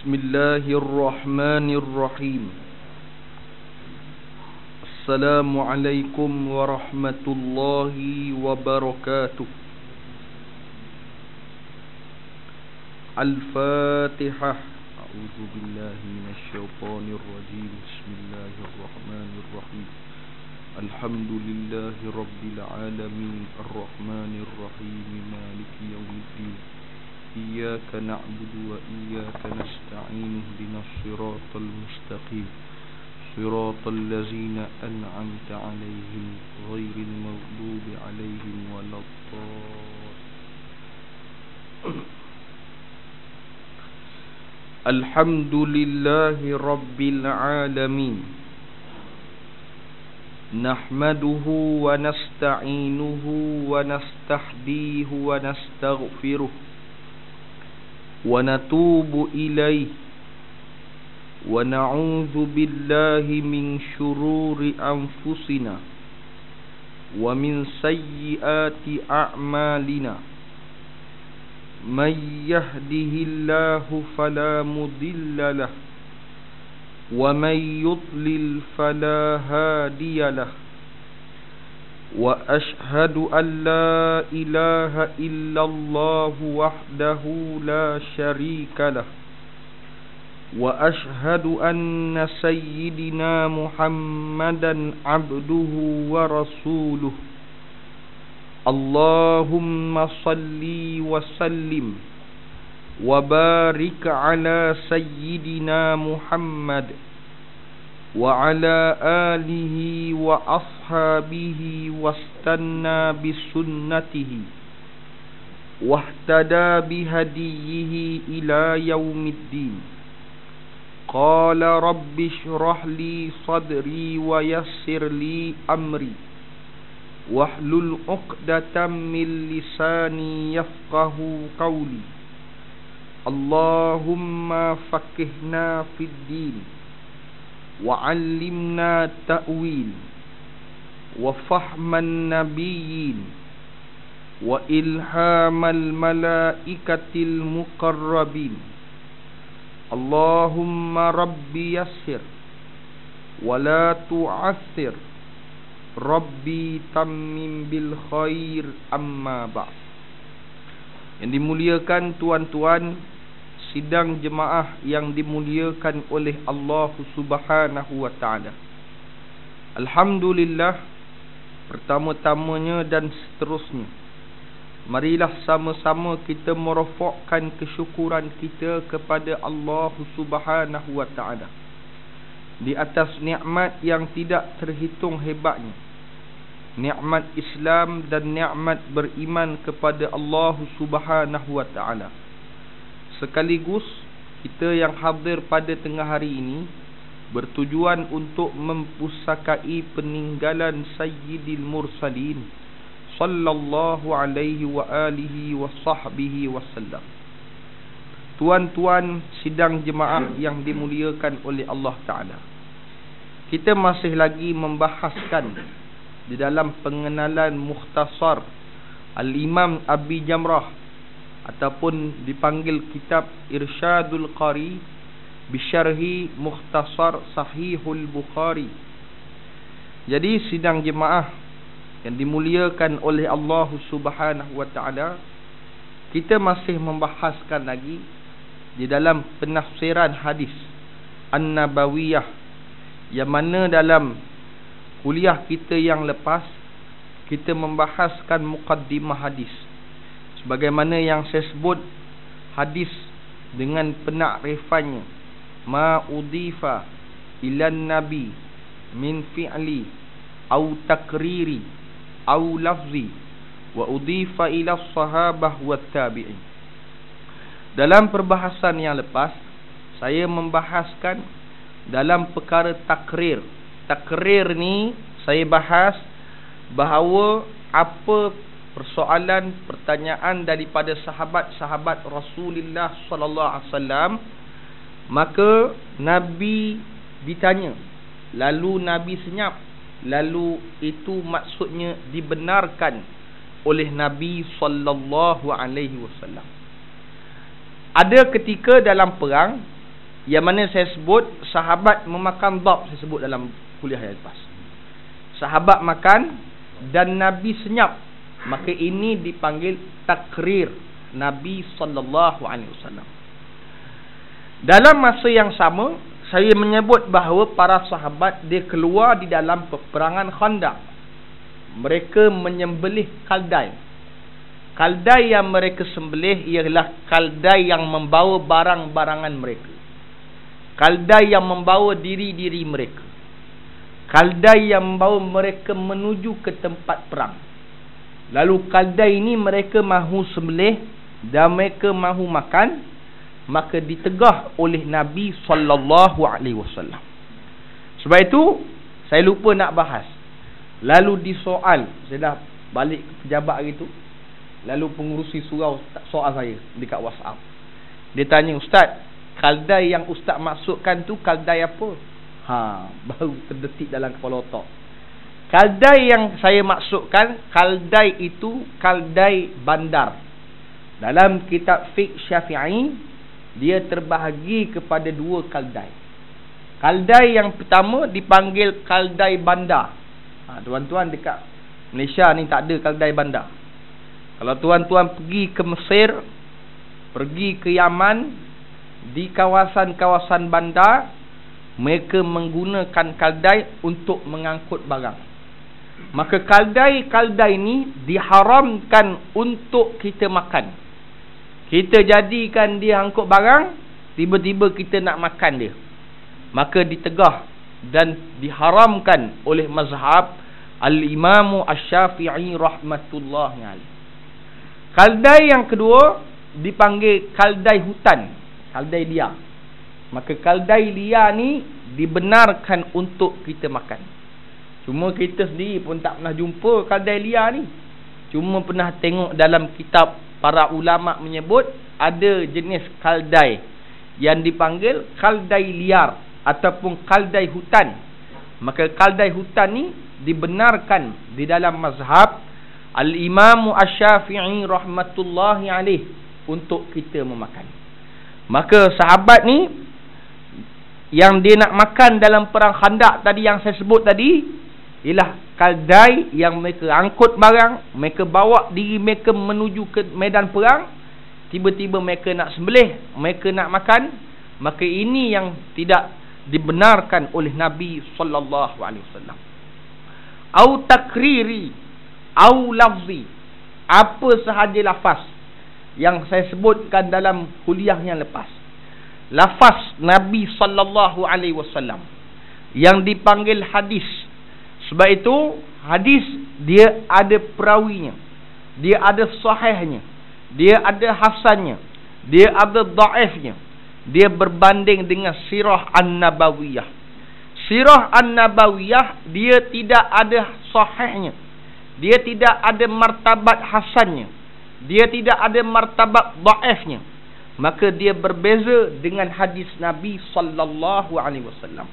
Bismillahirrahmanirrahim. Assalamualaikum warahmatullahi wabarakatuh. Al-Fatihah. A'udzu billahi minasyaitonir rajim. Bismillahirrahmanirrahim. Alhamdulillahi rabbil alamin, arrahmanir rahim, maliki yaumiddin. Iyyaka na'budu wa iyyaka nasta'in, ihdinas siratal mustaqim, siratal ladzina an'amta 'alaihim ghairil maghdubi 'alaihim waladdallin. Alhamdulillahi rabbil alamin. Nahmaduhu wa nasta'inuhu wa nastahdihu wa nastaghfiruh wa natubu ilaih wa na'udzu billahi min syururi anfusina wa min sayyiati a'malina. Man yahdihillahu fala mudilla lahu wa man yudlil fala hadiya lahu. Wa ashhadu an la ilaha illallah wahdahu la syarika lah. Wa ashhadu anna sayyidina Muhammadan abduhu wa rasuluh. Allahumma salli wa sallim wa barik ala sayyidina Muhammad wa ala alihi wa ashabihi wastanna bisunnatihi wahtada bihadiyihi ila yaumiddin. Qala rabbi shrah li sadri wa yassir li amri wahlul 'uqdatam min lisani yafqahu qawli. Allahumma faqihna fid din wa'allimna ta'wil wa fahman nabiyyin wa ilhamal malaikatil muqarrabin. Allahumma rabbi yassir wa la tu'assir, rabbi tammim bil khair, amma ba'd. Yang dimuliakan tuan-tuan sidang jemaah yang dimuliakan oleh Allah Subhanahu wa ta'ala. Alhamdulillah, pertama-tamanya dan seterusnya, marilah sama-sama kita merofakkan kesyukuran kita kepada Allah Subhanahu wa ta'ala di atas nikmat yang tidak terhitung hebatnya, nikmat Islam dan nikmat beriman kepada Allah Subhanahu wa ta'ala. Sekaligus kita yang hadir pada tengah hari ini bertujuan untuk mempusakai peninggalan Sayyidil Mursalin sallallahu alaihi wa alihi wa sahbihi wasallam. Tuan-tuan sidang jemaah yang dimuliakan oleh Allah Ta'ala, kita masih lagi membahaskan di dalam pengenalan mukhtasar Al-Imam Abi Jamrah ataupun dipanggil kitab Irsyadul Qari bisyarhi Mukhtasar Sahihul Bukhari. Jadi sidang jemaah yang dimuliakan oleh Allah Subhanahu wa ta'ala, kita masih membahaskan lagi di dalam penafsiran hadis An-Nabawiyah, yang mana dalam kuliah kita yang lepas kita membahaskan muqaddimah hadis. Sebagaimana yang saya sebut, hadis dengan penakrifannya, ma udifa ilan nabi min fi'li au takriri au lafzi wa udifa ila sahabah wa tabi'in. Dalam perbahasan yang lepas, saya membahaskan dalam perkara takrir. Takrir ni saya bahas bahawa apa persoalan, pertanyaan daripada sahabat-sahabat Rasulullah sallallahu alaihi wasallam, maka Nabi ditanya, lalu Nabi senyap, lalu itu maksudnya dibenarkan oleh Nabi sallallahu alaihi wasallam. Ada ketika dalam perang yang mana saya sebut sahabat memakan dhab, saya sebut dalam kuliah yang lepas. Sahabat makan dan Nabi senyap, maka ini dipanggil takrir Nabi sallallahu alaihi wasallam. Dalam masa yang sama, saya menyebut bahawa para sahabat dia keluar di dalam peperangan Khandaq. Mereka menyembelih kaldai. Kaldai yang mereka sembelih ialah kaldai yang membawa barang-barangan mereka. Kaldai yang membawa diri-diri mereka. Kaldai yang membawa mereka menuju ke tempat perang. Lalu kaldai ini mereka mahu sembelih dan mereka mahu makan, maka ditegah oleh Nabi sallallahu alaihi wasallam. Sebab itu saya lupa nak bahas. Lalu disoal, saya dah balik ke pejabat hari tu. Lalu pengurusi surau soal saya dekat WhatsApp. Dia tanya, "Ustaz, kaldai yang ustaz maksudkan tu kaldai apa?" Baru terdetik dalam kepala otak. Kaldai yang saya maksudkan, kaldai itu kaldai bandar. Dalam kitab fiqh Syafi'i, dia terbahagi kepada dua kaldai. Kaldai yang pertama dipanggil kaldai bandar. Tuan-tuan dekat Malaysia ni tak ada kaldai bandar. Kalau tuan-tuan pergi ke Mesir, pergi ke Yaman, di kawasan-kawasan bandar, mereka menggunakan kaldai untuk mengangkut barang. Maka kaldai-kaldai ni diharamkan untuk kita makan. Kita jadikan dia angkut barang, tiba-tiba kita nak makan dia. Maka ditegah dan diharamkan oleh mazhab Al-Imam Asy-Syafi'i rahmatullahi alaihi. Kaldai yang kedua dipanggil kaldai hutan, kaldai liar. Maka kaldai liar ni dibenarkan untuk kita makan. Cuma kita sendiri pun tak pernah jumpa kaldai liar ni. Cuma pernah tengok dalam kitab para ulama menyebut ada jenis kaldai yang dipanggil kaldai liar ataupun kaldai hutan. Maka kaldai hutan ni dibenarkan di dalam mazhab Al-Imam Asy-Syafi'i rahmatullahi alaih untuk kita memakan. Maka sahabat ni yang dia nak makan dalam perang Khandaq tadi yang saya sebut tadi ialah kaldai yang mereka angkut barang, mereka bawa diri mereka menuju ke medan perang, tiba-tiba mereka nak sembelih, mereka nak makan, maka ini yang tidak dibenarkan oleh Nabi sallallahu alaihi wasallam. Au takriri au lafzi, apa sahaja lafaz yang saya sebutkan dalam kuliah yang lepas. Lafaz Nabi sallallahu alaihi wasallam yang dipanggil hadis. Sebab itu hadis dia ada perawinya, dia ada sahihnya, dia ada hasannya, dia ada dhaifnya. Dia berbanding dengan sirah an-nabawiyah. Sirah an-nabawiyah dia tidak ada sahihnya, dia tidak ada martabat hasannya, dia tidak ada martabat dhaifnya. Maka dia berbeza dengan hadis Nabi sallallahu alaihi wasallam.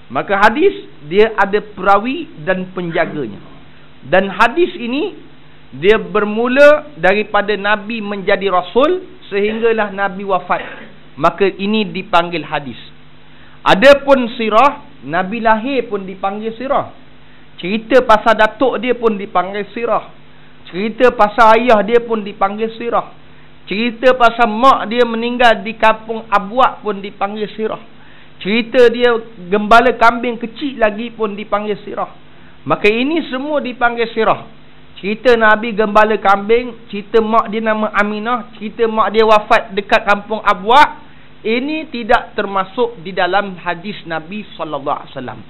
Maka hadis dia ada perawi dan penjaganya. Dan hadis ini dia bermula daripada Nabi menjadi rasul sehinggalah Nabi wafat. Maka ini dipanggil hadis. Adapun sirah, Nabi lahir pun dipanggil sirah. Cerita pasal datuk dia pun dipanggil sirah. Cerita pasal ayah dia pun dipanggil sirah. Cerita pasal mak dia meninggal di kampung Abwaq pun dipanggil sirah. Cerita dia gembala kambing kecil lagi pun dipanggil sirah. Maka ini semua dipanggil sirah. Cerita Nabi gembala kambing, cerita mak dia nama Aminah, cerita mak dia wafat dekat kampung Abwaq, ini tidak termasuk di dalam hadis Nabi sallallahu alaihi wasallam.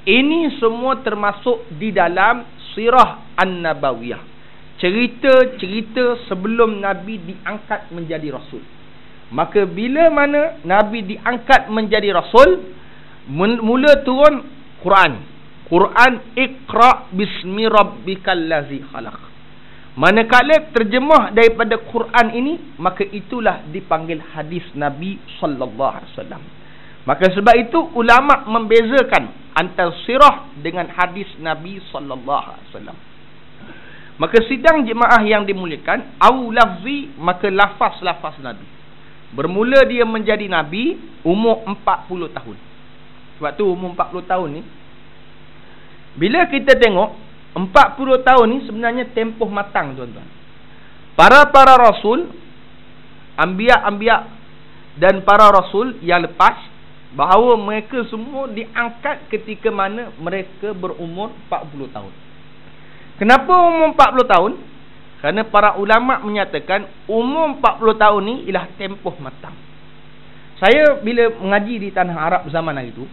Ini semua termasuk di dalam sirah an-nabawiyah. Cerita-cerita sebelum Nabi diangkat menjadi rasul. Maka bila mana Nabi diangkat menjadi rasul, mula turun Quran. Quran, Iqra bismi rabbikal ladzi khalaq. Manakala terjemah daripada Quran ini, maka itulah dipanggil hadis Nabi sallallahu alaihi wasallam. Maka sebab itu ulama membezakan antara sirah dengan hadis Nabi sallallahu alaihi wasallam. Maka sidang jemaah yang dimuliakan, au lafzi, maka lafaz-lafaz Nabi. Bermula dia menjadi Nabi umur 40 tahun. Sebab tu umur 40 tahun ni, bila kita tengok 40 tahun ni sebenarnya tempoh matang, tuan-tuan. Para rasul, anbiya dan para rasul yang lepas, bahawa mereka semua diangkat ketika mana mereka berumur 40 tahun. Kenapa umur 40 tahun? Kerana para ulama menyatakan umur 40 tahun ni ialah tempoh matang. Saya bila mengaji di tanah Arab zaman hari itu,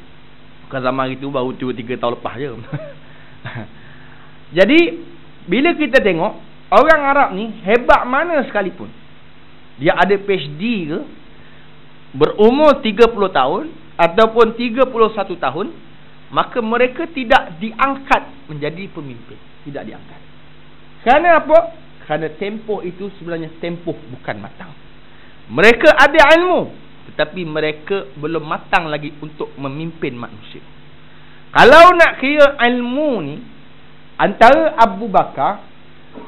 bukan zaman hari itu, baru 2-3 tahun lepas je. Jadi bila kita tengok orang Arab ni hebat mana sekalipun, dia ada PhD ke, berumur 30 tahun ataupun 31 tahun, maka mereka tidak diangkat menjadi pemimpin. Tidak diangkat. Kerana apa? Kerana tempoh itu sebenarnya tempoh bukan matang. Mereka ada ilmu, tetapi mereka belum matang lagi untuk memimpin manusia. Kalau nak kira ilmu ni, antara Abu Bakar,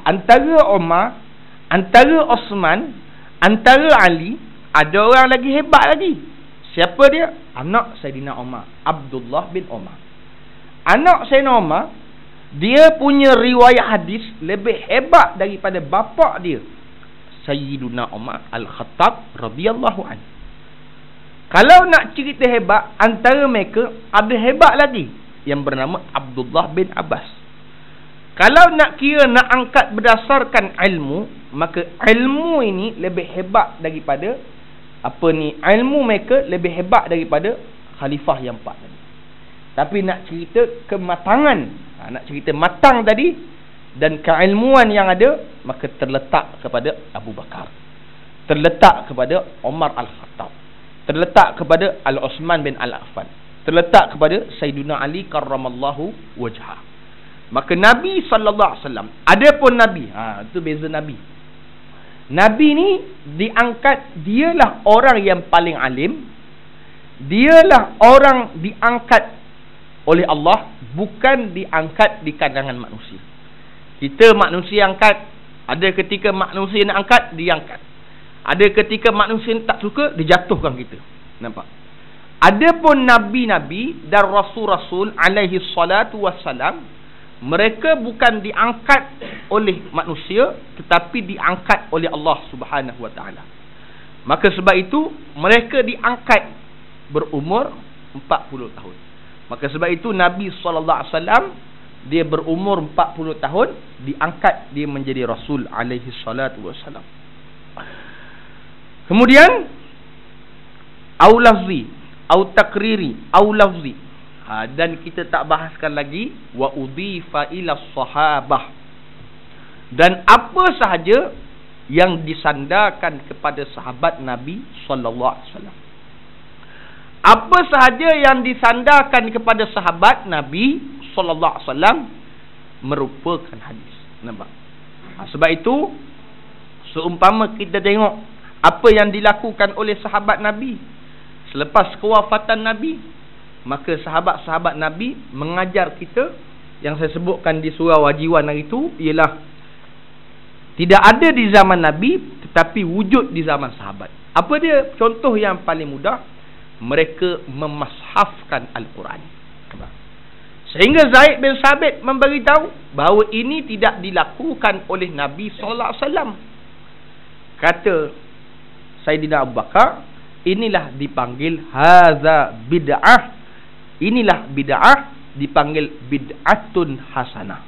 antara Umar, antara Osman, antara Ali, ada orang lagi hebat lagi. Siapa dia? Anak Saidina Umar, Abdullah bin Umar. Anak Saidina Umar, dia punya riwayat hadis lebih hebat daripada bapa dia, Sayyiduna Umar Al-Khattab radhiyallahu anhu. Kalau nak cerita hebat, antara mereka ada hebat lagi yang bernama Abdullah bin Abbas. Kalau nak kira, nak angkat berdasarkan ilmu, maka ilmu ini lebih hebat daripada ilmu mereka lebih hebat daripada khalifah yang 4 tadi. Tapi nak cerita kematangan, nak cerita matang tadi dan keilmuan yang ada, maka terletak kepada Abu Bakar, terletak kepada Umar Al-Khattab, terletak kepada Al-Osman bin Al-Affan, terletak kepada Sayyiduna Ali karramallahu wajhah. Maka Nabi SAW, adapun Nabi, itu beza Nabi. Nabi ni diangkat, dialah orang yang paling alim, dialah orang diangkat oleh Allah, bukan diangkat di kalangan manusia. Kita manusia angkat, ada ketika manusia nak angkat, diangkat. Ada ketika manusia tak suka, dijatuhkan kita. Nampak? Adapun Nabi-Nabi dan Rasul-Rasul alaihi salatu wassalam, mereka bukan diangkat oleh manusia, tetapi diangkat oleh Allah Subhanahu wa ta'ala. Maka sebab itu mereka diangkat berumur 40 tahun. Maka sebab itu Nabi SAW, dia berumur 40 tahun, diangkat dia menjadi Rasul alaihi salatu wassalam. Kemudian au lafzi, au takriri, au lafzi. Dan kita tak bahaskan lagi wa udhifa ila sahabah. Dan apa sahaja yang disandarkan kepada sahabat Nabi sallallahu alaihi wasallam. Apa sahaja yang disandarkan kepada sahabat Nabi sallallahu alaihi wasallam merupakan hadis. Nampak? Sebab itu seumpama kita tengok apa yang dilakukan oleh sahabat Nabi selepas kewafatan Nabi, maka sahabat-sahabat Nabi mengajar kita, yang saya sebutkan di surah Wajiwan hari itu, ialah tidak ada di zaman Nabi tetapi wujud di zaman sahabat. Apa dia? Contoh yang paling mudah, mereka memashafkan Al-Quran. Sehingga Zaid bin Sabit memberitahu bahawa ini tidak dilakukan oleh Nabi SAW. Kata Sayyidina Abu Bakar, inilah dipanggil haza bid'ah, inilah bid'ah, dipanggil bid'atun hasanah.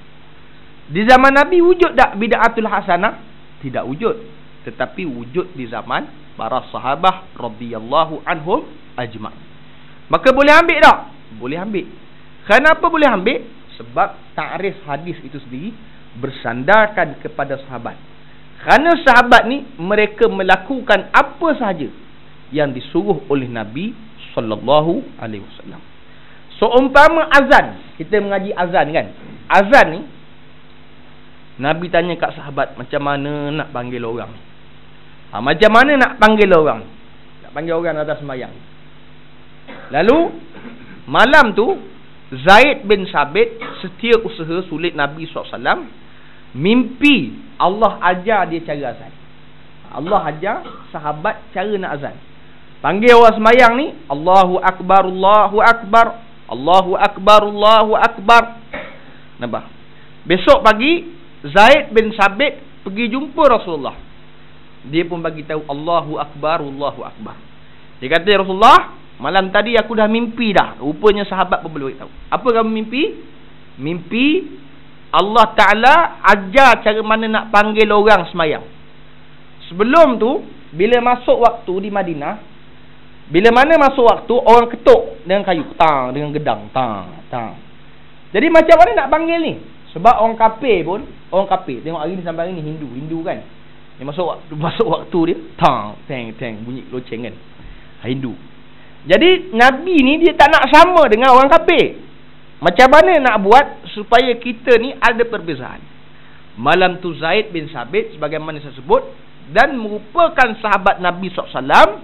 Di zaman Nabi wujud tak bid'atul hasanah? Tidak wujud. Tetapi wujud di zaman para sahabah radhiyallahu anhum ajma'in. Maka boleh ambil tak? Boleh ambil. Kenapa boleh ambil? Sebab ta'rif hadis itu sendiri bersandarkan kepada sahabat. Kerana sahabat ni mereka melakukan apa sahaja yang disuruh oleh Nabi sallallahu alaihi wasallam. So umpama azan, kita mengaji azan kan. Azan ni Nabi tanya kat sahabat, macam mana nak panggil orang? Macam mana nak panggil orang? Nak panggil orang atas sembahyang. Lalu malam tu Zaid bin Sabit, setia usaha sulit Nabi SAW, mimpi Allah ajar dia cara azan. Allah ajar sahabat cara nak azan. Panggil orang sembahyang ni, Allahu Akbar, Allahu Akbar, Allahu Akbar, Allahu Akbar. Nampak? Besok pagi, Zaid bin Sabit pergi jumpa Rasulullah. Dia pun bagi tahu Allahu Akbar, Allahu Akbar. Dia kata, ya Rasulullah, malam tadi aku dah mimpi dah. Rupanya sahabat pun boleh tahu. Apa kamu mimpi? Mimpi Allah Ta'ala ajar cara mana nak panggil orang sembahyang. Sebelum tu, bila masuk waktu di Madinah, bila mana masuk waktu, orang ketuk dengan kayu, tang, dengan gedang, tang, tang. Jadi macam mana nak panggil ni? Sebab orang kafir pun, orang kafir, tengok hari ni sampai hari ni Hindu kan. Dia masuk waktu dia, tang, teng, teng, bunyi loceng kan. Hindu. Jadi Nabi ni dia tak nak sama dengan orang kafir. Macam mana nak buat supaya kita ni ada perbezaan? Malam tu Zaid bin Sabit sebagaimana saya sebut, dan merupakan sahabat Nabi SAW,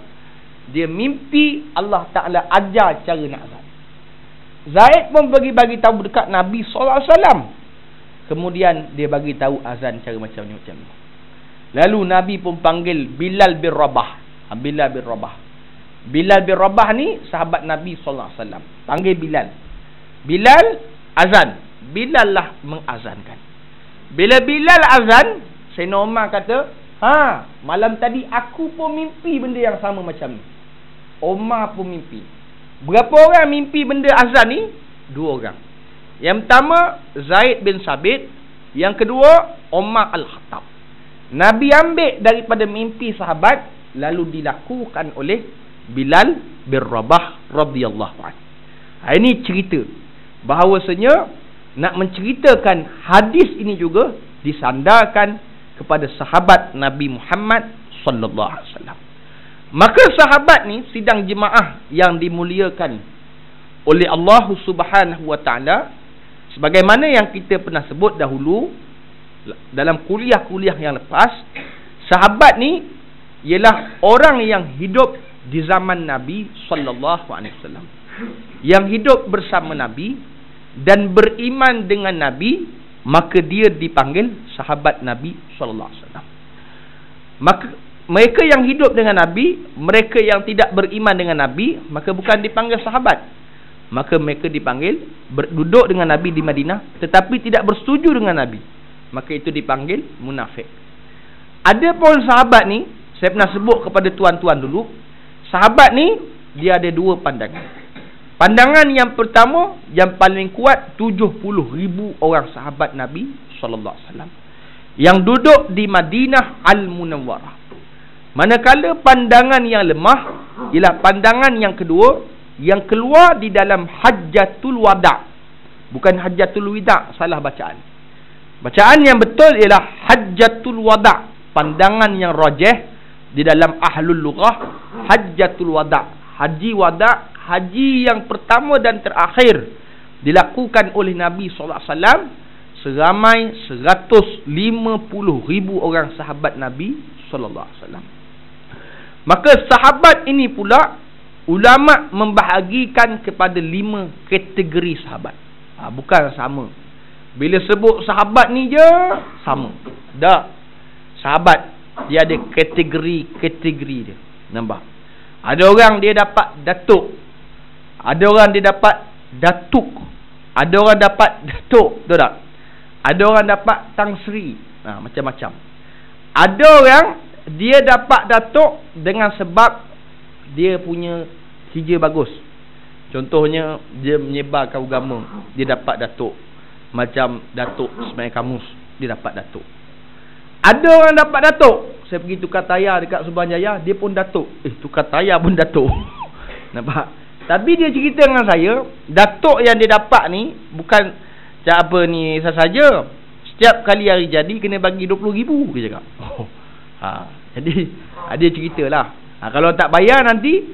dia mimpi Allah Ta'ala ajar cara nak azan. Zaid pun bagi tahu dekat Nabi SAW. Kemudian dia bagi tahu azan cara macam ni, macam ni. Lalu Nabi pun panggil Bilal bin Rabah. Bilal bin Rabah. Bilal bin Rabah ni sahabat Nabi SAW. Panggil Bilal. Bilal azan. Bilal lah mengazankan. Bila Bilal azan, Sayyidina Umar kata, malam tadi aku pun mimpi benda yang sama macam ni. Umar pun mimpi. Berapa orang mimpi benda azan ni? 2 orang. Yang pertama Zaid bin Sabit, yang kedua Umar Al-Khattab. Nabi ambil daripada mimpi sahabat, lalu dilakukan oleh Bilal bin Rabah radhiyallahu anhu. Ini cerita bahawasanya nak menceritakan hadis ini juga disandarkan kepada sahabat Nabi Muhammad sallallahu alaihi wasallam. Maka sahabat ni sidang jemaah yang dimuliakan oleh Allah Subhanahu wa taala, sebagaimana yang kita pernah sebut dahulu dalam kuliah-kuliah yang lepas, sahabat ni ialah orang yang hidup di zaman Nabi sallallahu alaihi wasallam, yang hidup bersama Nabi dan beriman dengan Nabi, maka dia dipanggil sahabat Nabi sallallahu alaihi wasallam. Maka mereka yang hidup dengan Nabi, mereka yang tidak beriman dengan Nabi, maka bukan dipanggil sahabat. Maka mereka dipanggil duduk dengan Nabi di Madinah tetapi tidak bersetuju dengan Nabi, maka itu dipanggil munafik. Ada pun sahabat ni, saya pernah sebut kepada tuan-tuan dulu, sahabat ni dia ada 2 pandangan. Pandangan yang pertama, yang paling kuat, 70,000 orang sahabat Nabi sallallahu alaihi wasallam yang duduk di Madinah Al-Munawwarah. Manakala pandangan yang lemah ialah pandangan yang kedua, yang keluar di dalam Hajjatul Wada'. Bukan Hajjatul Wida', salah bacaan. Bacaan yang betul ialah Hajjatul Wada'. Pandangan yang rajih di dalam Ahlul Lughah, Hajjatul Wada'. Haji Wada', haji yang pertama dan terakhir dilakukan oleh Nabi sallallahu alaihi wasallam seramai 150,000 orang sahabat Nabi sallallahu alaihi wasallam. Maka sahabat ini pula ulama membahagikan kepada 5 kategori sahabat. Bukan sama. Bila sebut sahabat ni je sama. Tak. Sahabat dia ada kategori dia. Nampak? Ada orang dia dapat datuk. Ada orang dia dapat datuk. Ada orang dapat datuk, betul tak? Ada orang dapat Tang Sri. Macam-macam. Ada orang dia dapat datuk dengan sebab dia punya kerja bagus. Contohnya dia menyebarkan agama, dia dapat datuk. Macam Datuk Ismail Kamus, dia dapat datuk. Ada orang dapat datuk. Saya pergi tukar tayar dekat Subanjaya, dia pun datuk. Tukar tayar pun datuk. Nampak? Tapi dia cerita dengan saya, datuk yang dia dapat ni bukan apa ni saja. Setiap kali hari jadi kena bagi 20,000 dia cakap. Jadi dia ceritalah. Kalau tak bayar nanti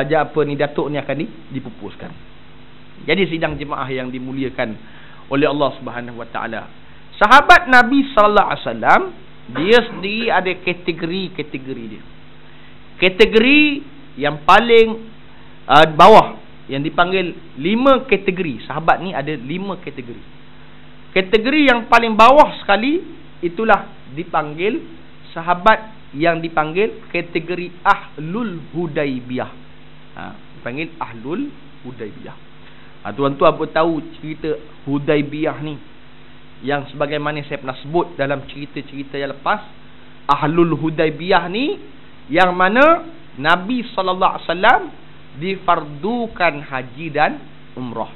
datuk ni akan dipupuskan. Jadi sidang jemaah yang dimuliakan oleh Allah Subhanahu wa taala, sahabat Nabi sallallahu alaihi wasallam dia sendiri ada kategori dia. Kategori yang paling bawah yang dipanggil 5 kategori. Sahabat ni ada 5 kategori. Kategori yang paling bawah sekali itulah dipanggil sahabat yang dipanggil kategori Ahlul Hudaibiyah. Dipanggil Ahlul Hudaibiyah. Tuan-tuan pun tahu cerita Hudaibiyah ni, yang sebagaimana saya pernah sebut dalam cerita-cerita yang lepas. Ahlul Hudaibiyah ni yang mana Nabi SAW difardukan haji dan umrah.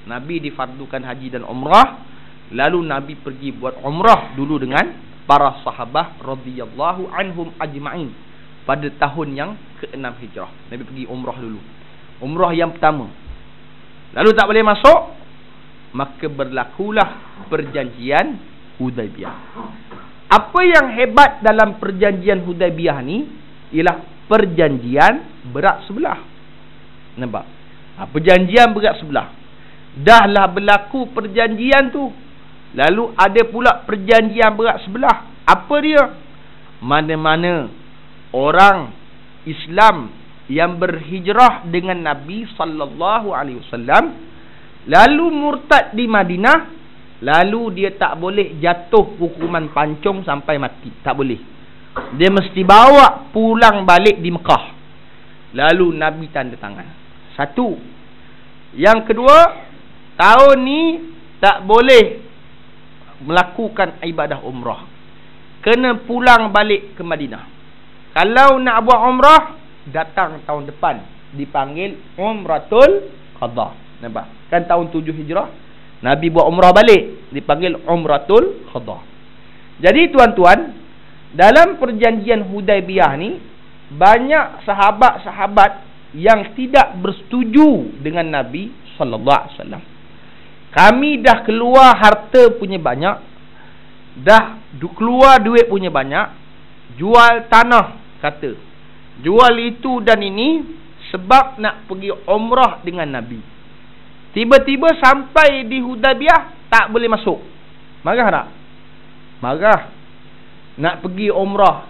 Nabi difardukan haji dan umrah, lalu Nabi pergi buat umrah dulu dengan para sahabat radhiyallahu anhum ajma'in pada tahun yang ke-6 Hijrah. Nabi pergi umrah dulu, umrah yang pertama. Lalu tak boleh masuk, maka berlakulah perjanjian Hudaibiyah. Apa yang hebat dalam perjanjian Hudaibiyah ni ialah perjanjian berat sebelah. Nampak? Perjanjian berat sebelah. Dahlah berlaku perjanjian tu, lalu ada pula perjanjian berat sebelah. Apa dia? Mana-mana orang Islam yang berhijrah dengan Nabi SAW lalu murtad di Madinah, lalu dia tak boleh jatuh hukuman pancung sampai mati. Tak boleh. Dia mesti bawa pulang balik di Mekah. Lalu Nabi tanda tangan. Satu. Yang kedua, tahun ni tak boleh melakukan ibadah umrah. Kena pulang balik ke Madinah. Kalau nak buat umrah, datang tahun depan. Dipanggil Umratul Qadha. Nampak? Kan tahun 7 Hijrah Nabi buat umrah balik, dipanggil Umratul Qadha. Jadi tuan-tuan, dalam perjanjian Hudaibiyah ni, banyak sahabat-sahabat yang tidak bersetuju dengan Nabi SAW. Kami dah keluar harta punya banyak, dah keluar duit punya banyak, jual tanah, kata jual itu dan ini sebab nak pergi umrah dengan Nabi. Tiba-tiba sampai di Hudaibiyah tak boleh masuk. Marah tak? Marah. Nak pergi umrah.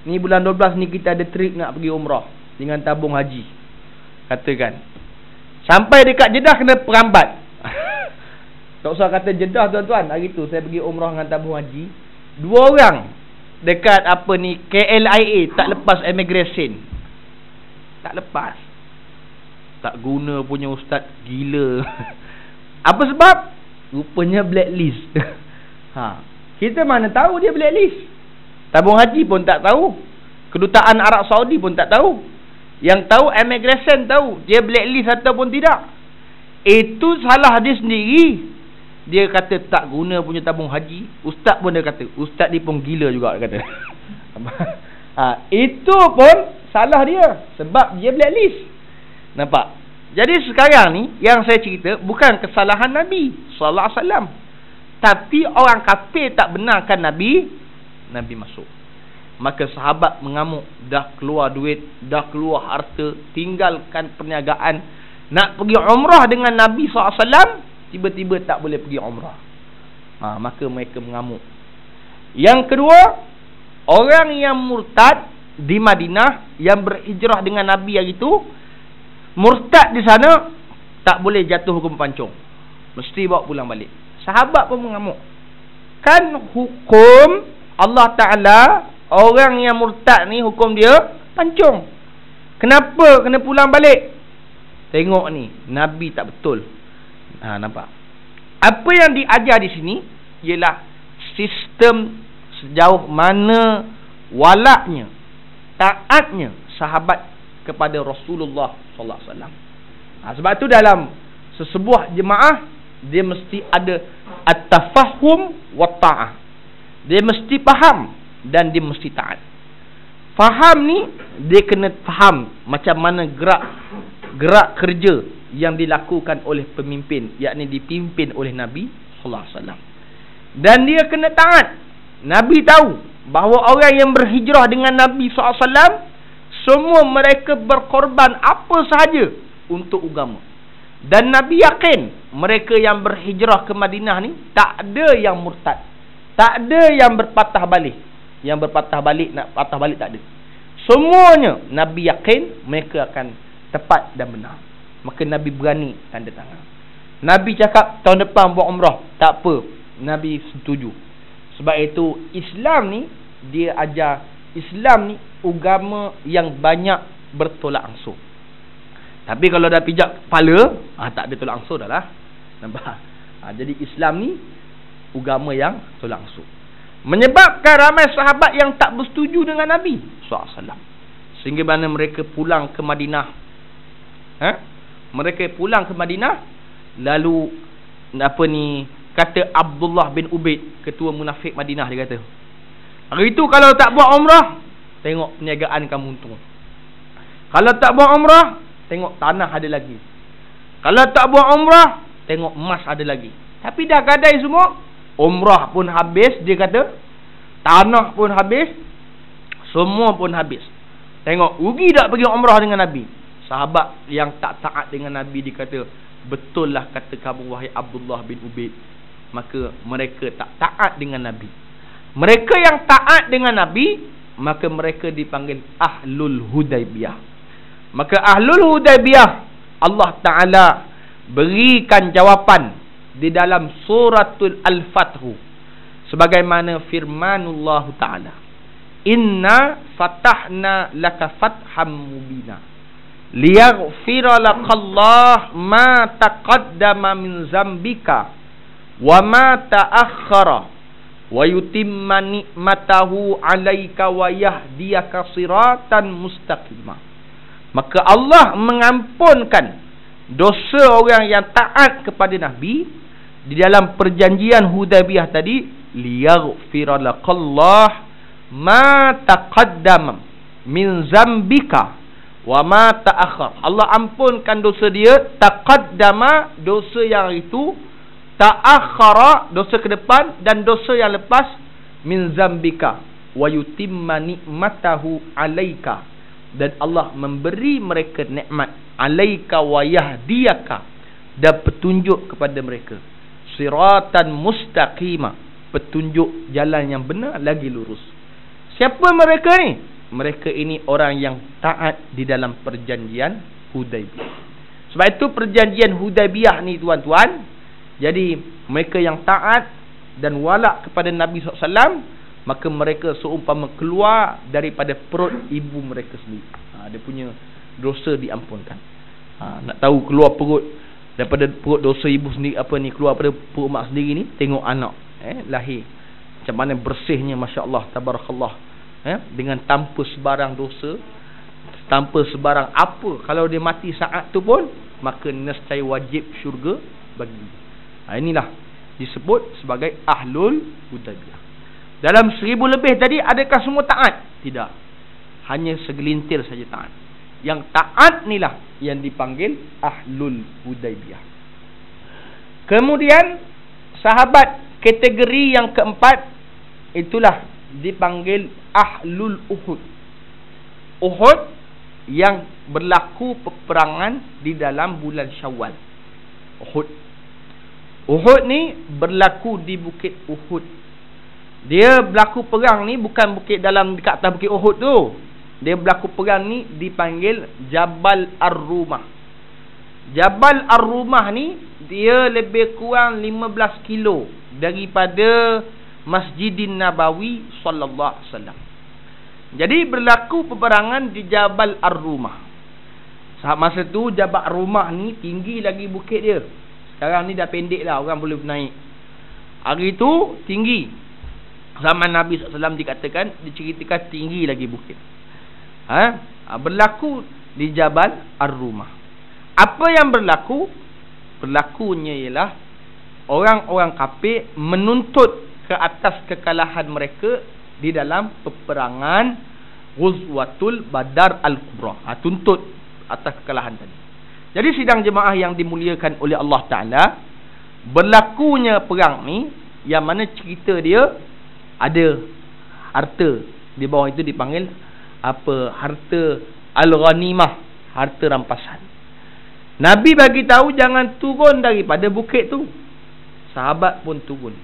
Ni bulan 12 ni kita ada trip nak pergi umrah dengan tabung haji. Katakan. Sampai dekat Jeddah kena perambat. Tak usah kata Jeddah tuan-tuan. Hari tu saya pergi umrah dengan tabung haji. 2 orang dekat apa ni KLIA tak lepas immigration. Tak lepas. Tak guna punya ustaz gila. Apa sebab? Rupanya blacklist. Kita mana tahu dia blacklist. Tabung haji pun tak tahu. Kedutaan Arab Saudi pun tak tahu. Yang tahu immigration tahu dia blacklist ataupun tidak. Itu salah dia sendiri. Dia kata tak guna punya tabung haji. Ustaz pun dia kata, ustaz ni pun gila juga, dia kata. Itu pun salah dia sebab dia blacklist. Nampak? Jadi sekarang ni yang saya cerita bukan kesalahan Nabi sallallahu alaihi wasallam. Tapi orang kafir tak benarkan Nabi masuk. Maka sahabat mengamuk, dah keluar duit, dah keluar harta, tinggalkan perniagaan, nak pergi umrah dengan Nabi SAW, tiba-tiba tak boleh pergi umrah. Maka mereka mengamuk. Yang kedua, orang yang murtad di Madinah yang berhijrah dengan Nabi hari itu, murtad di sana tak boleh jatuh hukum pancung, mesti bawa pulang balik. Sahabat pun mengamuk. Kan hukum Allah Ta'ala, orang yang murtad ni hukum dia pancung. Kenapa kena pulang balik? Tengok ni, Nabi tak betul. Nampak? Apa yang diajar di sini ialah sistem sejauh mana walaknya, taatnya sahabat kepada Rasulullah sallallahu alaihi wasallam. Sebab tu dalam sesebuah jemaah dia mesti ada at-tafahum wa ta'ah. Dia mesti faham dan dia mesti taat. Faham ni dia kena faham macam mana gerak kerja yang dilakukan oleh pemimpin, yakni dipimpin oleh Nabi sallallahu alaihi wasallam. Dan dia kena taat. Nabi tahu bahawa orang yang berhijrah dengan Nabi sallallahu alaihi wasallam semua mereka berkorban apa sahaja untuk agama. Dan Nabi yakin mereka yang berhijrah ke Madinah ni tak ada yang murtad, tak ada yang berpatah balik. Yang berpatah balik, nak patah balik tak ada. Semuanya Nabi yakin mereka akan tepat dan benar. Maka Nabi berani tanda tangan. Nabi cakap tahun depan buat umrah, tak apa, Nabi setuju. Sebab itu Islam ni dia ajar Islam ni agama yang banyak bertolak ansur. Tapi kalau dah pijak kepala, tak ada tolak ansur dah lah. Nampak? Jadi Islam ni agama yang tolak ansur. Menyebabkan ramai sahabat yang tak bersetuju dengan Nabi SAW. Sehingga mana mereka pulang ke Madinah. Mereka pulang ke Madinah, lalu kata Abdullah bin Ubaid, ketua munafik Madinah, dia kata, hari itu kalau tak buat umrah, tengok perniagaan kamu untung. Kalau tak buat umrah, tengok tanah ada lagi. Kalau tak buat umrah, tengok emas ada lagi. Tapi dah gadai semua, umrah pun habis, dia kata, tanah pun habis, semua pun habis. Tengok, rugi tak pergi umrah dengan Nabi? Sahabat yang tak taat dengan Nabi, dia kata, betul lah kata kamu wahai Abdullah bin Ubaid. Maka mereka tak taat dengan Nabi. Mereka yang taat dengan Nabi, maka mereka dipanggil Ahlul Hudaybiyah. Maka Ahlul Hudaybiyah, Allah Ta'ala berikan jawapan di dalam suratul Al-Fathu, sebagaimana firmanullah Ta'ala, inna fatahna laka fatham mubina liyaghfira lakallah ma taqaddama min zambika wa ma ta'akhkhara wa yutimma ni'matahu 'alaika wa yahdiyaka siratan mustaqima. Maka Allah mengampunkan dosa orang yang taat kepada Nabi di dalam perjanjian Hudaybiyah tadi, liyaghfira lakallah ma taqaddama min zambika wa ma ta'akhkhar. Allah ampunkan dosa dia, taqaddama dosa yang itu, ta'akhkhara dosa ke depan, dan dosa yang lepas, min zambika wa yutimma ni'matahu 'alaika, dan Allah memberi mereka nikmat, 'alaika wa yahdiyaka, dan petunjuk kepada mereka, siratan mustaqima, petunjuk jalan yang benar lagi lurus. Siapa mereka ni? Mereka ini orang yang taat di dalam perjanjian Hudaybiyah. Sebab itu perjanjian Hudaybiyah ni tuan-tuan, jadi mereka yang taat dan walak kepada Nabi SAW, maka mereka seumpama keluar daripada perut ibu mereka sendiri. Dia punya dosa diampunkan. Nak tahu keluar perut daripada perut dosa ibu sendiri, keluar daripada perut mak sendiri ni, tengok anak lahir macam mana bersihnya, masya-Allah, tabarakallah, dengan tanpa sebarang dosa, tanpa sebarang apa. Kalau dia mati saat tu pun, maka nescaya wajib syurga bagi dia. Inilah disebut sebagai Ahlul Hudaybiyah. Dalam 1000 lebih tadi, adakah semua taat? Tidak. Hanya segelintir saja taat. Yang taat inilah yang dipanggil Ahlul Hudaybiyah. Kemudian sahabat kategori yang keempat, itulah dipanggil Ahlul Uhud. Uhud yang berlaku peperangan di dalam bulan Syawal. Uhud ni berlaku di Bukit Uhud. Dia berlaku perang ni bukan bukit dalam dekat atas Bukit Uhud tu. Dia berlaku perang ni dipanggil Jabal Ar-Rumah. Jabal Ar-Rumah ni dia lebih kurang 15 kilo daripada Masjidin Nabawi sallallahu alaihi wasallam. Jadi berlaku peperangan di Jabal Ar-Rumah. Saat masa tu Jabal Ar-Rumah ni tinggi lagi bukit dia. Sekarang ni dah pendek lah, orang boleh naik. Hari tu tinggi. Zaman Nabi SAW dikatakan, diceritakan tinggi lagi bukit. Berlaku di Jabal Ar-Rumah. Apa yang berlaku? Berlakunya ialah orang-orang kafir menuntut ke atas kekalahan mereka di dalam peperangan Ghuzwatul Badar Al-Kubra. Tuntut atas kekalahan tadi. Jadi sidang jemaah yang dimuliakan oleh Allah Ta'ala, berlakunya perang ni, yang mana cerita dia ada harta di bawah itu dipanggil harta al-ghanimah, harta rampasan. Nabi bagi tahu jangan turun daripada bukit tu. Sahabat pun turun.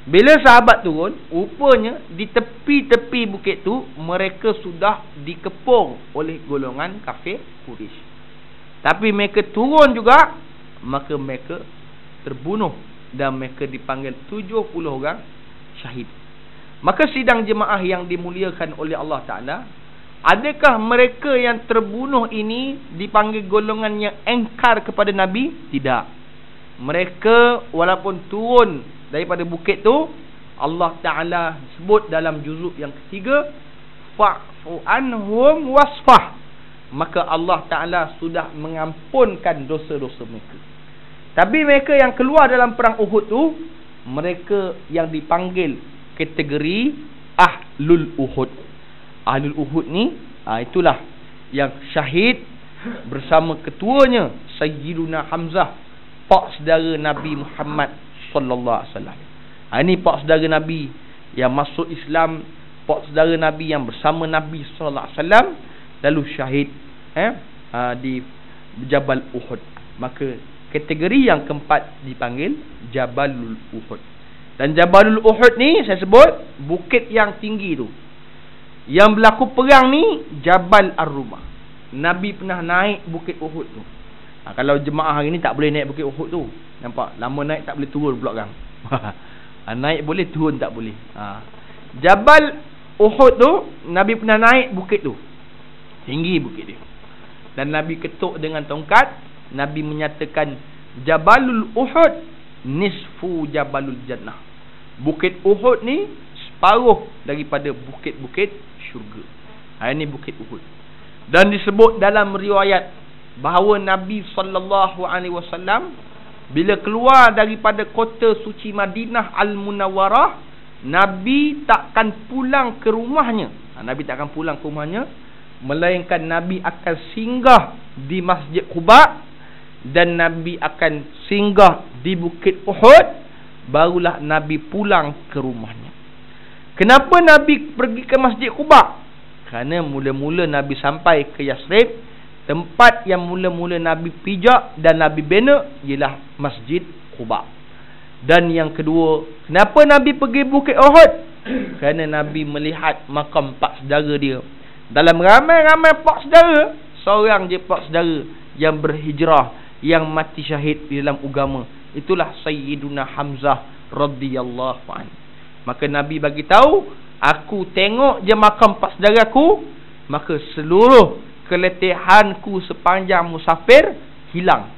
Bila sahabat turun, rupanya di tepi-tepi bukit tu mereka sudah dikepung oleh golongan kafir Quraisy. Tapi mereka turun juga, maka mereka terbunuh dan mereka dipanggil 70 orang syahid. Maka sidang jemaah yang dimuliakan oleh Allah Ta'ala, adakah mereka yang terbunuh ini dipanggil golongan yang engkar kepada Nabi? Tidak. Mereka walaupun turun daripada bukit tu, Allah Ta'ala sebut dalam juzuk yang ketiga, fa'fu anhum wasfah. Maka Allah Ta'ala sudah mengampunkan dosa-dosa mereka. Tapi mereka yang keluar dalam perang Uhud tu, mereka yang dipanggil kategori Ahlul Uhud. Ahlul Uhud ni, itulah yang syahid bersama ketuanya Sayyiduna Hamzah, pak saudara Nabi Muhammad sallallahu alaihi wasallam. Ini pak saudara Nabi yang masuk Islam, pak saudara Nabi yang bersama Nabi sallallahu alaihi wasallam, lalu syahid di Jabal Uhud. Maka kategori yang keempat dipanggil Jabalul Uhud. Dan Jabalul Uhud ni saya sebut bukit yang tinggi tu. Yang berlaku perang ni Jabal Ar-Rumah. Nabi pernah naik bukit Uhud tu. Kalau jemaah hari ni tak boleh naik bukit Uhud tu. Nampak? Lama naik tak boleh turun pula kan. Naik boleh, turun tak boleh. Jabal Uhud tu Nabi pernah naik bukit tu. Tinggi bukit dia. Dan Nabi ketuk dengan tongkat. Nabi menyatakan Jabalul Uhud nisfu Jabalul Jannah. Bukit Uhud ni separuh daripada bukit-bukit syurga. Ini bukit Uhud. Dan disebut dalam riwayat bahawa Nabi sallallahu alaihi wasallam bila keluar daripada kota suci Madinah Al-Munawwarah, Nabi takkan pulang ke rumahnya. Nabi takkan pulang ke rumahnya, melainkan Nabi akan singgah di Masjid Quba dan Nabi akan singgah di bukit Uhud, barulah Nabi pulang ke rumahnya. Kenapa Nabi pergi ke Masjid Quba? Kerana mula-mula Nabi sampai ke Yasrib, tempat yang mula-mula Nabi pijak dan Nabi bina ialah Masjid Quba. Dan yang kedua, kenapa Nabi pergi bukit Uhud? Kerana Nabi melihat makam pak saudara dia. Dalam ramai-ramai pak saudara, seorang je pak saudara yang berhijrah, yang mati syahid di dalam agama. Itulah Sayyiduna Hamzah radhiyallahu anhu. Maka Nabi bagi tahu, aku tengok je makam pak saudaraku, maka seluruh keletihanku sepanjang musafir hilang.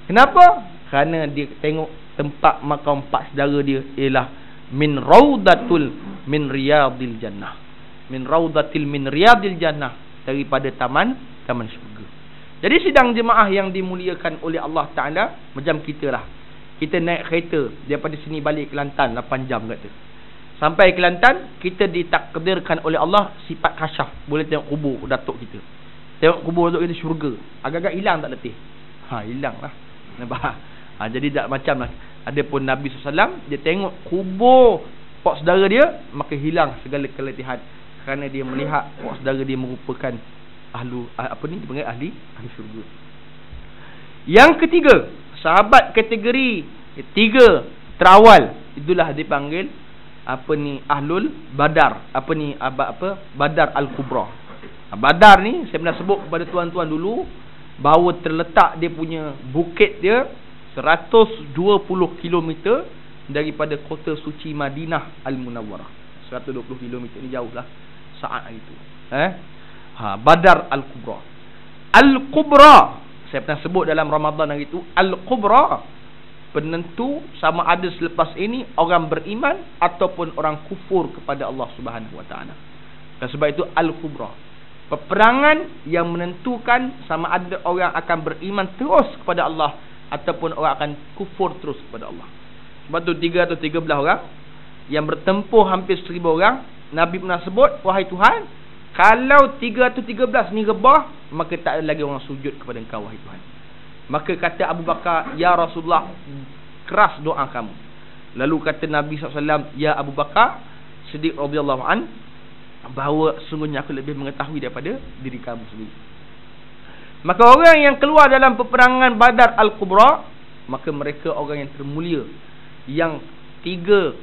Kenapa? Kerana dia tengok tempat makam pak saudara dia ialah min raudatul min riyadil jannah. Min raudatil min riyadil jannah, daripada taman syurga. Jadi sidang jemaah yang dimuliakan oleh Allah Ta'ala, macam kita lah. Kita naik kereta daripada sini balik Kelantan 8 jam kata. Sampai Kelantan, kita ditakdirkan oleh Allah sifat kasyaf. Boleh tengok kubur datuk kita. Tengok kubur datuk kita syurga. Agak-agak hilang tak letih? Hilang lah. Nampak? Jadi tak macam lah. Adapun Nabi SAW, dia tengok kubur pak saudara dia, maka hilang segala keletihan. Kerana dia melihat pak saudara dia merupakan ahli syurga. Yang ketiga, sahabat kategori 3 terawal, itulah dipanggil Ahlul Badar. Badar Al-Kubra. Badar ni saya pernah sebut kepada tuan-tuan dulu bahawa terletak dia punya bukit dia 120 km daripada kota suci Madinah Al-Munawwarah. 120 km ni jauh lah saat itu. Badar Al-Kubra. Al-Kubra, saya pernah sebut dalam Ramadan hari itu, Al-Kubra penentu sama ada selepas ini orang beriman ataupun orang kufur kepada Allah Subhanahu Wa Taala. Dan sebab itu Al-Kubra, peperangan yang menentukan sama ada orang akan beriman terus kepada Allah ataupun orang akan kufur terus kepada Allah. Sebab tu 313 orang yang bertempur hampir 1000 orang. Nabi pernah sebut, wahai Tuhan, kalau 313 ni rebah, maka tak ada lagi orang sujud kepada engkau, wahai Tuhan. Maka kata Abu Bakar, ya Rasulullah, keras doa kamu. Lalu kata Nabi SAW, ya Abu Bakar Siddiq radhiyallahu an, bahawa sungguhnya aku lebih mengetahui daripada diri kamu sendiri. Maka orang yang keluar dalam peperangan Badar Al-Kubra, maka mereka orang yang termulia, yang 3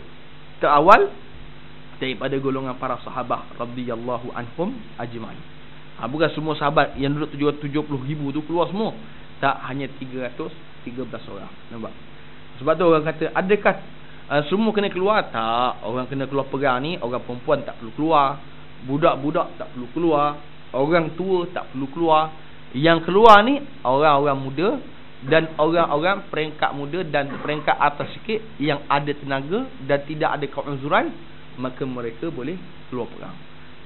terawal daripada golongan para sahabat radhiyallahu anhum ajma'in. Bukan semua sahabat yang duduk 770,000 tu keluar semua. Tak, hanya 313 orang. Nampak? Sebab tu orang kata, adakah semua kena keluar? Tak. Orang kena keluar perang ni, orang perempuan tak perlu keluar, budak-budak tak perlu keluar, orang tua tak perlu keluar. Yang keluar ni orang-orang muda dan orang-orang peringkat muda dan peringkat atas sikit yang ada tenaga dan tidak ada keuzuran, maka mereka boleh keluar perang.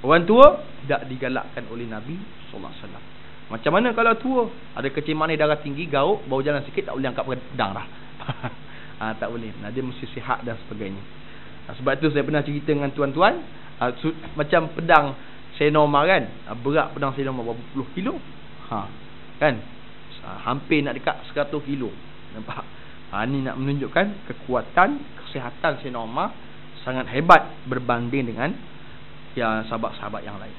Orang tua tak digalakkan oleh Nabi sallallahu alaihi wasallam. Macam mana kalau tua? Ada kecil manis, darah tinggi, gauk, bau jalan sikit, tak boleh angkat pedang dah. Tak boleh. Dia mesti sihat dan sebagainya. Sebab tu saya pernah cerita dengan tuan-tuan, macam pedang Senoma kan, berat pedang Senoma berapa puluh kilo. Kan? Hampir nak dekat 100 kilo. Nampak? Ni nak menunjukkan kekuatan kesihatan Senoma sangat hebat berbanding dengan yang sahabat-sahabat yang lain.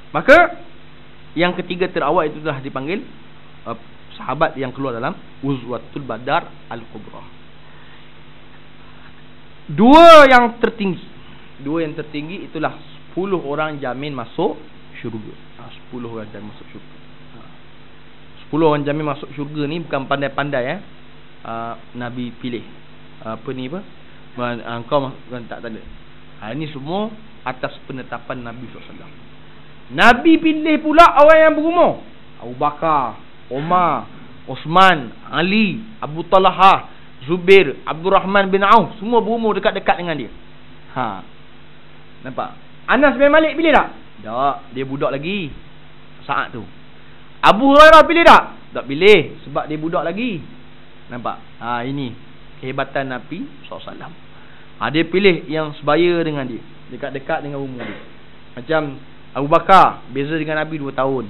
Maka yang ketiga terawal itu dah dipanggil sahabat yang keluar dalam Uzwatul Badar Al-Kubra. Dua yang tertinggi itulah 10 orang jamin masuk syurga. 10 orang jamin masuk syurga. 10 orang jamin masuk syurga ni bukan pandai-pandai Nabi pilih. Engkau tak ada. Ini semua atas penetapan Nabi SAW. Nabi pilih pula orang yang berumur. Abu Bakar, Umar, Osman, Ali, Abu Talha, Zubair, Abdul Rahman bin Auf, semua berumur dekat-dekat dengan dia. Nampak? Anas bin Malik pilih tak? Tak, dia budak lagi saat tu. Abu Hurairah pilih tak? Tak pilih, sebab dia budak lagi. Nampak? Ini kehebatan Nabi SAW. Dia pilih yang sebaya dengan dia, dekat-dekat dengan umur dia. Macam Abu Bakar beza dengan Nabi 2 tahun.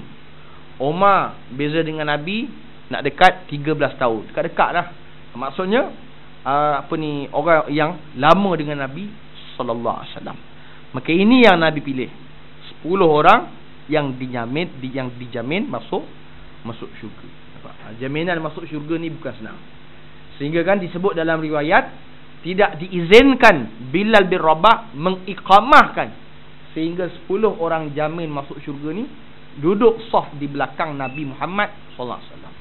Umar beza dengan Nabi nak dekat 13 tahun. Dekat-dekat dah. Maksudnya orang yang lama dengan Nabi sallallahu alaihi wasallam. Maka ini yang Nabi pilih. 10 orang yang dijamin masuk syurga. Jaminan masuk syurga ni bukan senang. Sehingga kan disebut dalam riwayat tidak diizinkan Bilal bin Rabah mengiqamahkan sehingga 10 orang jamin masuk syurga ni duduk saf di belakang Nabi Muhammad sallallahu alaihi wasallam.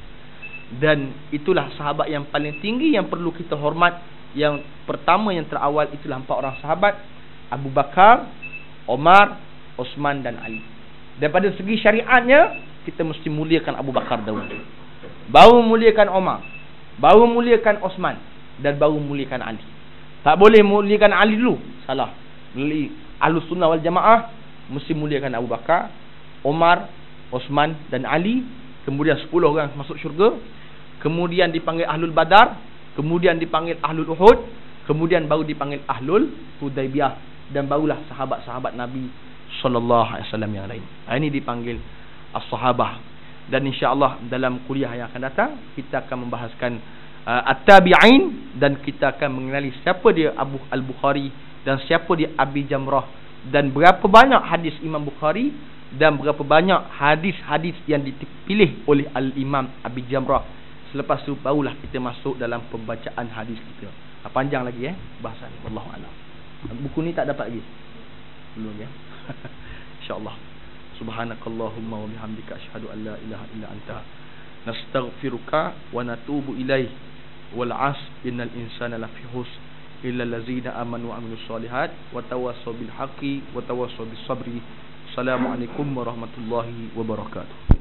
Dan itulah sahabat yang paling tinggi yang perlu kita hormat. Yang pertama yang terawal itulah 4 orang sahabat, Abu Bakar, Omar, Osman dan Ali. Daripada segi syariatnya kita mesti muliakan Abu Bakar dahulu, baru muliakan Omar, baru muliakan Osman dan baru muliakan Ali. Tak boleh muliakan Ali dulu, salah. Ahlus Sunnah wal Jamaah mesti muliakan Abu Bakar, Omar, Osman dan Ali. Kemudian 10 orang masuk syurga. Kemudian dipanggil Ahlul Badar. Kemudian dipanggil Ahlul Uhud. Kemudian baru dipanggil Ahlul Hudaibiyah. Dan barulah sahabat-sahabat Nabi sallallahu alaihi wasallam yang lain. Ini dipanggil as-sahabah. Dan insya-Allah dalam kuliah yang akan datang kita akan membahaskan at-tabi'in, dan kita akan mengenali siapa dia Abu Al-Bukhari dan siapa dia Abi Jamrah, dan berapa banyak hadis Imam Bukhari dan berapa banyak hadis-hadis yang dipilih oleh Al-Imam Abi Jamrah. Selepas tu barulah kita masuk dalam pembacaan hadis kita. Panjang lagi bahasan ni, wallahu a'lam. Buku ni tak dapat lagi belum insyaallah. Subhanakallahumma wa bihamdika asyhadu an la ilaha illa anta nastaghfiruka wa natubu ilaih. Wal 'asr innal insana lafi khusr illa allazina amanu wa amilus solihat wa tawassaw bil haqqi wa tawassaw bis sabri. Assalamualaikum warahmatullahi wabarakatuh.